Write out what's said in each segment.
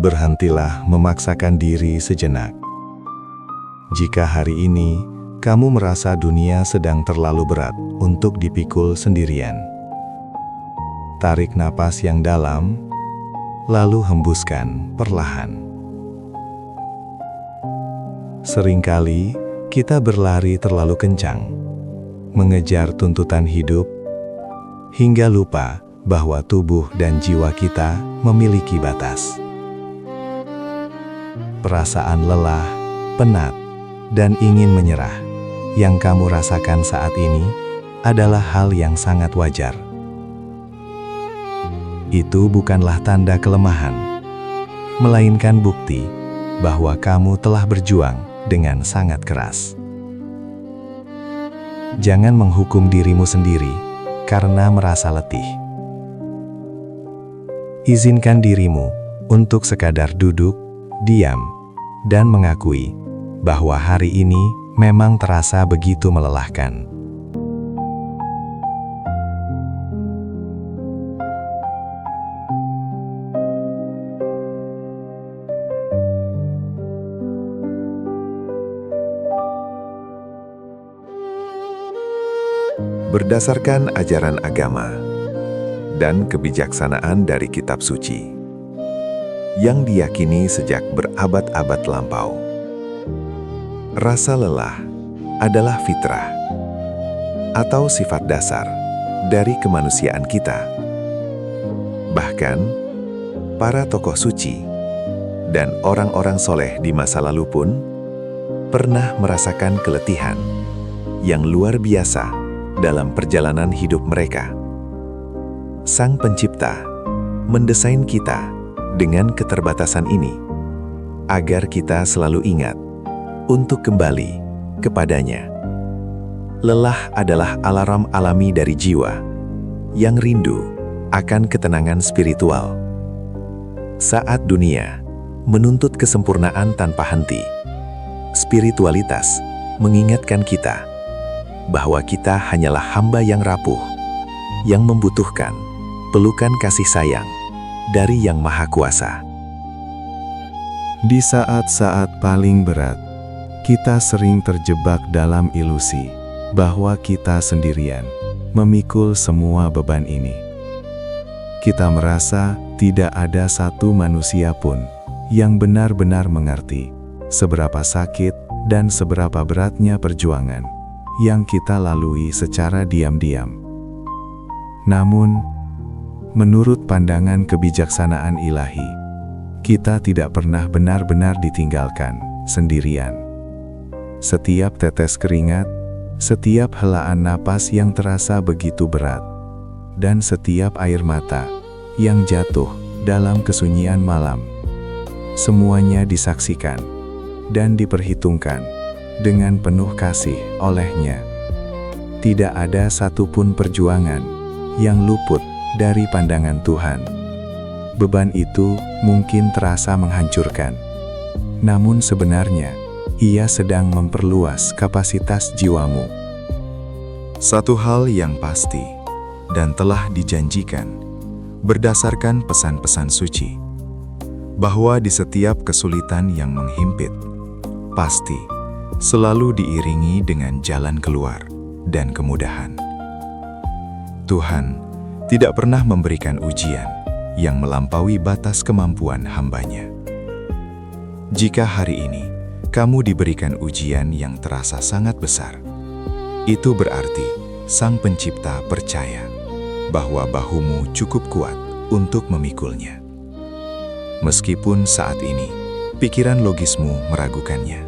berhentilah memaksakan diri sejenak. Jika hari ini kamu merasa dunia sedang terlalu berat untuk dipikul sendirian, tarik napas yang dalam, lalu hembuskan perlahan. Seringkali kita berlari terlalu kencang, mengejar tuntutan hidup, hingga lupa bahwa tubuh dan jiwa kita memiliki batas. Perasaan lelah, penat, dan ingin menyerah yang kamu rasakan saat ini adalah hal yang sangat wajar. Itu bukanlah tanda kelemahan, melainkan bukti bahwa kamu telah berjuang dengan sangat keras. Jangan menghukum dirimu sendiri karena merasa letih. Izinkan dirimu untuk sekadar duduk, diam, dan mengakui bahwa hari ini memang terasa begitu melelahkan. Berdasarkan ajaran agama dan kebijaksanaan dari kitab suci yang diyakini sejak berabad-abad lampau, rasa lelah adalah fitrah atau sifat dasar dari kemanusiaan kita. Bahkan, para tokoh suci dan orang-orang soleh di masa lalu pun pernah merasakan keletihan yang luar biasa dalam perjalanan hidup mereka. Sang Pencipta mendesain kita dengan keterbatasan ini agar kita selalu ingat untuk kembali kepadanya. Lelah adalah alarm alami dari jiwa yang rindu akan ketenangan spiritual. Saat dunia menuntut kesempurnaan tanpa henti, spiritualitas mengingatkan kita bahwa kita hanyalah hamba yang rapuh, yang membutuhkan pelukan kasih sayang dari Yang Maha Kuasa. Di saat-saat paling berat, kita sering terjebak dalam ilusi bahwa kita sendirian memikul semua beban ini. Kita merasa tidak ada satu manusia pun yang benar-benar mengerti seberapa sakit dan seberapa beratnya perjuangan yang kita lalui secara diam-diam. Namun, menurut pandangan kebijaksanaan ilahi, kita tidak pernah benar-benar ditinggalkan sendirian. Setiap tetes keringat, setiap helaan napas yang terasa begitu berat, dan setiap air mata yang jatuh dalam kesunyian malam, semuanya disaksikan dan diperhitungkan dengan penuh kasih oleh-Nya. Tidak ada satupun perjuangan yang luput dari pandangan Tuhan. Beban itu mungkin terasa menghancurkan, namun sebenarnya Ia sedang memperluas kapasitas jiwamu. Satu hal yang pasti dan telah dijanjikan berdasarkan pesan-pesan suci, bahwa di setiap kesulitan yang menghimpit, pasti selalu diiringi dengan jalan keluar dan kemudahan. Tuhan tidak pernah memberikan ujian yang melampaui batas kemampuan hamba-Nya. Jika hari ini kamu diberikan ujian yang terasa sangat besar, itu berarti Sang Pencipta percaya bahwa bahumu cukup kuat untuk memikulnya. Meskipun saat ini pikiran logismu meragukannya.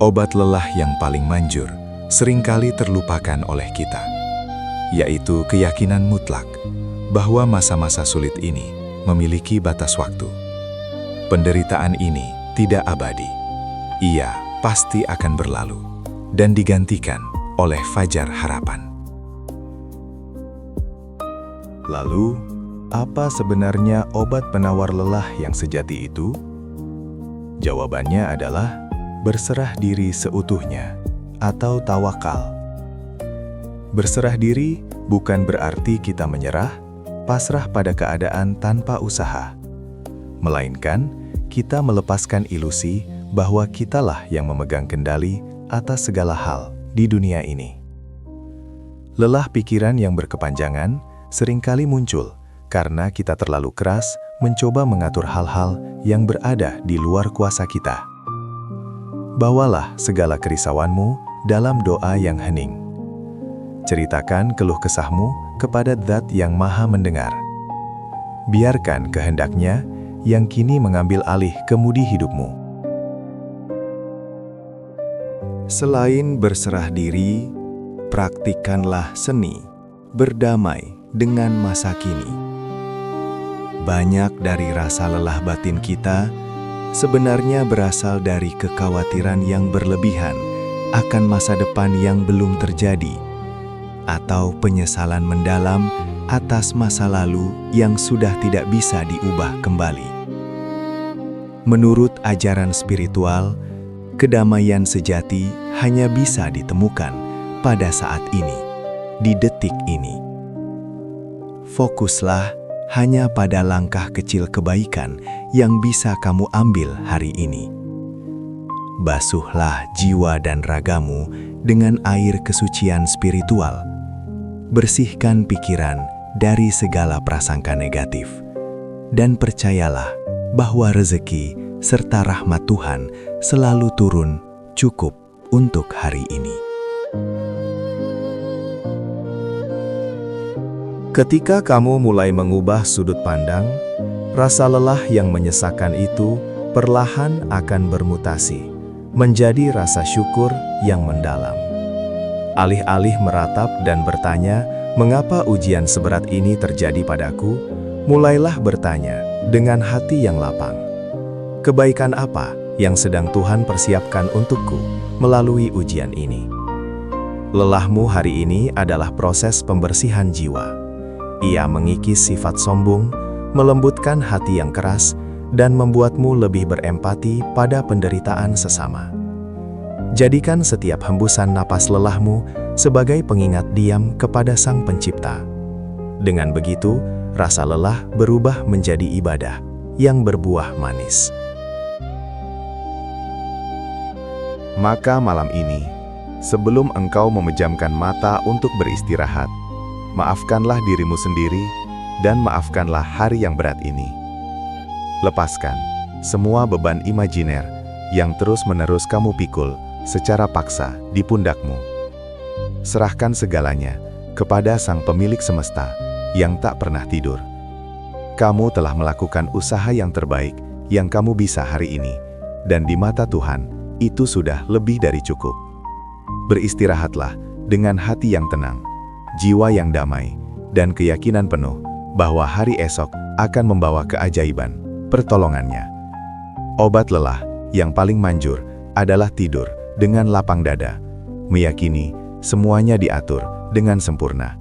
Obat lelah yang paling manjur seringkali terlupakan oleh kita, yaitu keyakinan mutlak bahwa masa-masa sulit ini memiliki batas waktu. Penderitaan ini tidak abadi. Ia pasti akan berlalu dan digantikan oleh fajar harapan. Lalu, apa sebenarnya obat penawar lelah yang sejati itu? Jawabannya adalah berserah diri seutuhnya atau tawakal. Berserah diri bukan berarti kita menyerah, pasrah pada keadaan tanpa usaha. melainkan kita melepaskan ilusi bahwa kitalah yang memegang kendali atas segala hal di dunia ini. Lelah pikiran yang berkepanjangan seringkali muncul karena kita terlalu keras mencoba mengatur hal-hal yang berada di luar kuasa kita. Bawalah segala kerisauanmu dalam doa yang hening. Ceritakan keluh kesahmu kepada Zat yang Maha Mendengar. Biarkan kehendaknya yang kini mengambil alih kemudi hidupmu. Selain berserah diri, praktikkanlah seni berdamai dengan masa kini. Banyak dari rasa lelah batin kita sebenarnya berasal dari kekhawatiran yang berlebihan akan masa depan yang belum terjadi, atau penyesalan mendalam atas masa lalu yang sudah tidak bisa diubah kembali. Menurut ajaran spiritual, kedamaian sejati hanya bisa ditemukan pada saat ini, di detik ini. Fokuslah hanya pada langkah kecil kebaikan yang bisa kamu ambil hari ini. Basuhlah jiwa dan ragamu dengan air kesucian spiritual. Bersihkan pikiran dari segala prasangka negatif. Dan percayalah bahwa rezeki serta rahmat Tuhan selalu turun cukup untuk hari ini. Ketika kamu mulai mengubah sudut pandang, rasa lelah yang menyesakan itu perlahan akan bermutasi menjadi rasa syukur yang mendalam. Alih-alih meratap dan bertanya, mengapa ujian seberat ini terjadi padaku, mulailah bertanya dengan hati yang lapang. Kebaikan apa yang sedang Tuhan persiapkan untukku melalui ujian ini? Lelahmu hari ini adalah proses pembersihan jiwa. Ia mengikis sifat sombong, melembutkan hati yang keras, dan membuatmu lebih berempati pada penderitaan sesama. Jadikan setiap hembusan napas lelahmu sebagai pengingat diam kepada Sang Pencipta. Dengan begitu, rasa lelah berubah menjadi ibadah yang berbuah manis. Maka malam ini, sebelum engkau memejamkan mata untuk beristirahat, maafkanlah dirimu sendiri dan maafkanlah hari yang berat ini. Lepaskan semua beban imajiner yang terus-menerus kamu pikul secara paksa di pundakmu. Serahkan segalanya kepada Sang Pemilik Semesta yang tak pernah tidur. Kamu telah melakukan usaha yang terbaik yang kamu bisa hari ini, dan di mata Tuhan itu sudah lebih dari cukup. Beristirahatlah dengan hati yang tenang, jiwa yang damai, dan keyakinan penuh bahwa hari esok akan membawa keajaiban pertolongannya. Obat lelah yang paling manjur adalah tidur dengan lapang dada, meyakini semuanya diatur dengan sempurna.